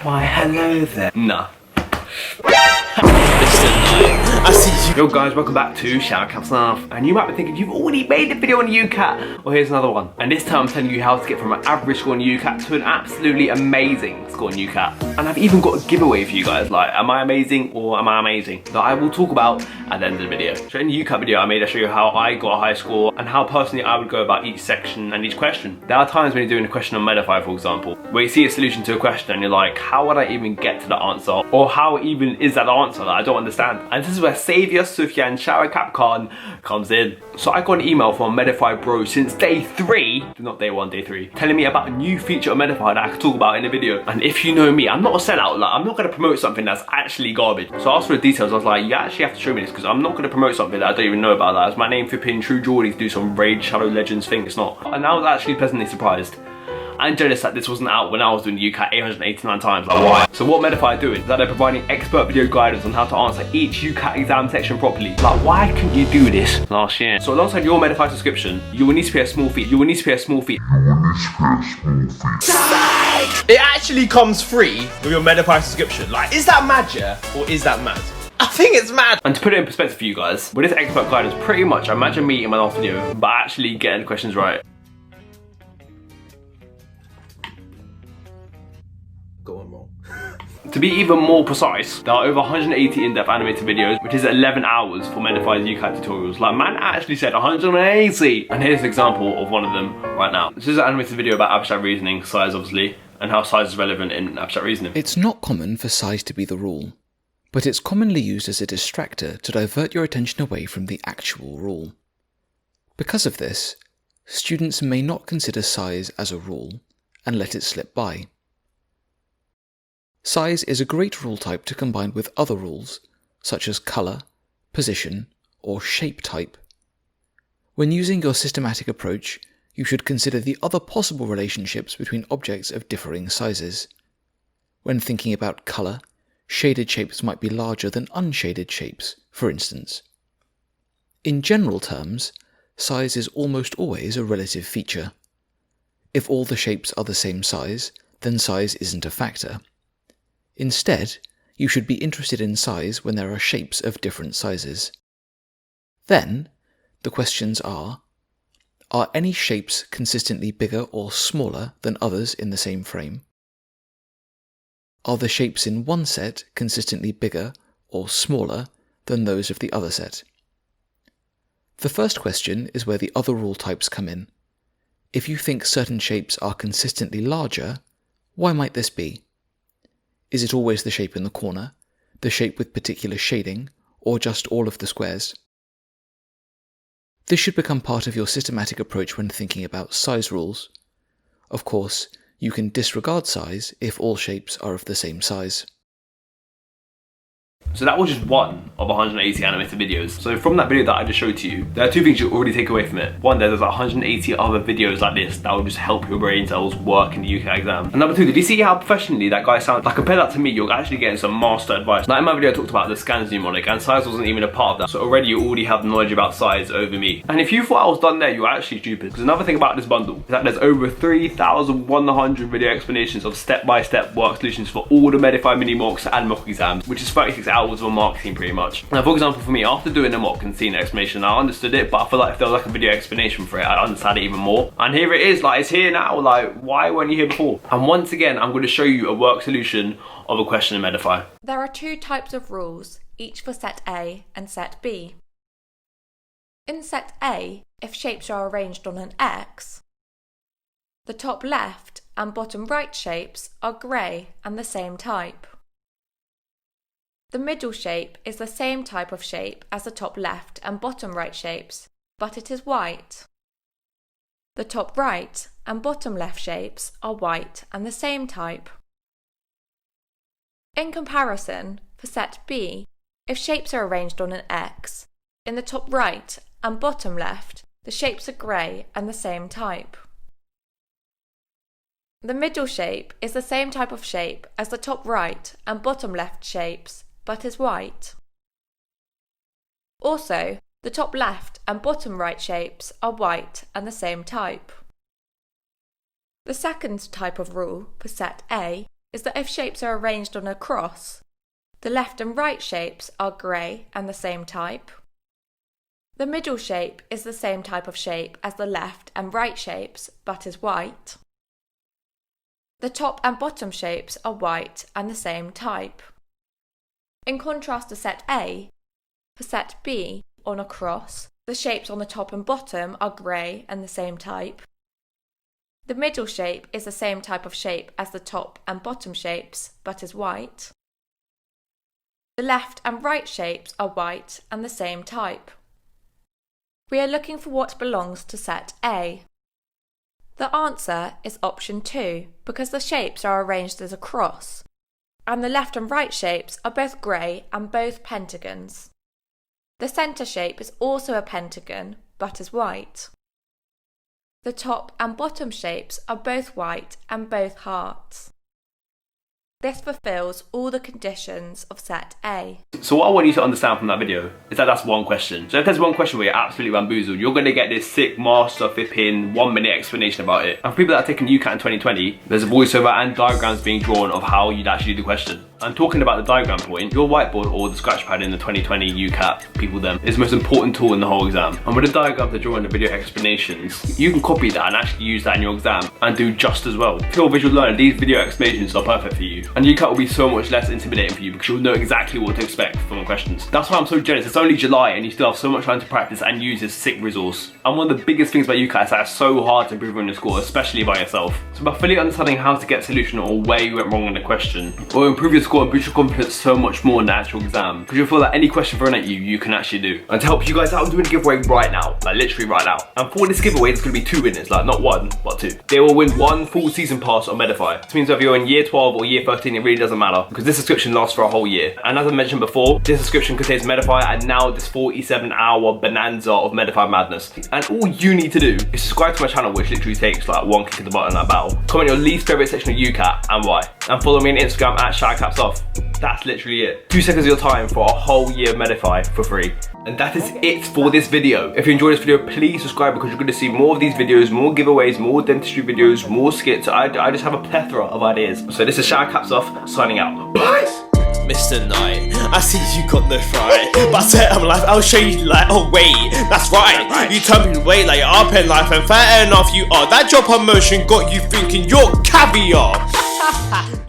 Why, hello there. Nah. I see you. Yo guys, welcome back to Showercapsuf. And you might be thinking you've already made a video on UCAT. Well, here's another one. And this time I'm telling you how to get from an average score on UCAT to an absolutely amazing score on UCAT. And I've even got a giveaway for you guys. Like, am I amazing or am I amazing? That I will talk about at the end of the video. So in the UCAT video I made, I show you how I got a high score and how personally I would go about each section and each question. There are times when you're doing a question on MEDIFY, for example, where you see a solution to a question and you're like, how would I even get to the answer? Or how even is that answer that I don't understand? And this is where Saviour Sufyan Showercapsuf comes in. So I got an email from MEDIFY Bro since day 3, not day 1, day 3, telling me about a new feature of MEDIFY that I could talk about in a video. And if you know me, I'm not a sellout. Like, I'm not going to promote something that's actually garbage. So I asked for the details. I was like, you actually have to show me this because I'm not going to promote something that I don't even know about. That. It's my name flipping True Geordie to do some Raid Shadow Legends thing. It's not. And I was actually pleasantly surprised and jealous that this wasn't out when I was doing the UCAT 889 times. Like, why? So what MEDIFY are doing is that they're providing expert video guidance on how to answer each UCAT exam section properly. Like, why couldn't you do this last year? So alongside your MEDIFY subscription, you will need to pay a small fee. It actually comes free with your MEDIFY subscription. Like, is that mad, yeah? Or is that mad? I think it's mad. And to put it in perspective for you guys, with this expert guidance, pretty much, imagine me in my last video, but actually getting the questions right. Going wrong. To be even more precise, there are over 180 in-depth animated videos, which is 11 hours for MEDIFY's UCAT tutorials. Like, man actually said 180! And here's an example of one of them right now. This is an animated video about abstract reasoning, size obviously, and how size is relevant in abstract reasoning. It's not common for size to be the rule, but it's commonly used as a distractor to divert your attention away from the actual rule. Because of this, students may not consider size as a rule and let it slip by. Size is a great rule type to combine with other rules, such as colour, position, or shape type. When using your systematic approach, you should consider the other possible relationships between objects of differing sizes. When thinking about colour, shaded shapes might be larger than unshaded shapes, for instance. In general terms, size is almost always a relative feature. If all the shapes are the same size, then size isn't a factor. Instead, you should be interested in size when there are shapes of different sizes. Then, the questions are any shapes consistently bigger or smaller than others in the same frame? Are the shapes in one set consistently bigger or smaller than those of the other set? The first question is where the other rule types come in. If you think certain shapes are consistently larger, why might this be? Is it always the shape in the corner, the shape with particular shading, or just all of the squares? This should become part of your systematic approach when thinking about size rules. Of course, you can disregard size if all shapes are of the same size. So that was just one of 180 animated videos. So from that video that I just showed to you, there are two things you already take away from it. One, there's 180 other videos like this that will just help your brain cells work in the UCAT exam. And number two, did you see how professionally that guy sounds? Like, compare that to me, you're actually getting some master advice. Like in my video I talked about the scans mnemonic, and size wasn't even a part of that. So already you already have knowledge about size over me. And if you thought I was done there, you're actually stupid. Because another thing about this bundle is that there's over 3,100 video explanations of step-by-step work solutions for all the MEDIFY mini mocks and mock exams, which is 36 hours of marketing pretty much. Now, for example, for me, after doing the mock and seeing the explanation, I understood it, but I feel like if there was like a video explanation for it, I'd understand it even more. And here it is, like, it's here now. Like, why weren't you here before? And once again, I'm going to show you a work solution of a question in MEDIFY. There are two types of rules, each for set A and set B. In set A, if shapes are arranged on an X, the top left and bottom right shapes are grey and the same type. The middle shape is the same type of shape as the top left and bottom right shapes, but it is white. The top right and bottom left shapes are white and the same type. In comparison, for set B, if shapes are arranged on an X, in the top right and bottom left, the shapes are grey and the same type. The middle shape is the same type of shape as the top right and bottom left shapes, but is white. Also, the top left and bottom right shapes are white and the same type. The second type of rule for set A is that if shapes are arranged on a cross, the left and right shapes are grey and the same type. The middle shape is the same type of shape as the left and right shapes, but is white. The top and bottom shapes are white and the same type. In contrast to set A, for set B, on a cross, the shapes on the top and bottom are grey and the same type. The middle shape is the same type of shape as the top and bottom shapes, but is white. The left and right shapes are white and the same type. We are looking for what belongs to set A. The answer is option 2, because the shapes are arranged as a cross, and the left and right shapes are both grey and both pentagons. The centre shape is also a pentagon, but is white. The top and bottom shapes are both white and both hearts. This fulfills all the conditions of set A. So what I want you to understand from that video is that that's one question. So if there's one question where you're absolutely bamboozled, you're going to get this sick master flipping 1 minute explanation about it. And for people that are taking UCAT in 2020, there's a voiceover and diagrams being drawn of how you'd actually do the question. And talking about the diagram point, your whiteboard or the scratch pad in the 2020 UCAT, people them, is the most important tool in the whole exam. And with the diagrams that draw in the video explanations, you can copy that and actually use that in your exam and do just as well. If you're a visual learner, these video explanations are perfect for you. And UCAT will be so much less intimidating for you because you'll know exactly what to expect from the questions. That's why I'm so jealous. It's only July and you still have so much time to practice and use this sick resource. And one of the biggest things about UCAT is that it's so hard to improve on your score, especially by yourself. So by fully understanding how to get a solution or where you went wrong in the question, or improve your score and boost your confidence so much more in the actual exam, because you'll feel that any question thrown at you, you can actually do. And to help you guys out, I'm doing a giveaway right now, like literally right now. And for this giveaway, there's going to be 2 winners, like not 1, but 2. They will win 1 full season pass on MEDIFY. This means whether you're in year 12 or year 13, it really doesn't matter, because this subscription lasts for a whole year. And as I mentioned before, this subscription contains MEDIFY and now this 47-hour bonanza of MEDIFY madness. And all you need to do is subscribe to my channel, which literally takes like 1 click of the button, that bell. Comment your least favourite section of UCAT and why. And follow me on Instagram at Showercapsuf. That's literally it. 2 seconds of your time for a whole year of MEDIFY for free. And that is it for this video. If you enjoyed this video, please subscribe because you're going to see more of these videos, more giveaways, more dentistry videos, more skits. I just have a plethora of ideas. So this is Showercapsuf signing out. Bye! Mr. Knight, I see you got no fright, but I said I'm life, I'll show you like, oh wait, that's right, you tell me to wait like you're up in life, and fair enough you are, that job promotion got you thinking you're caviar.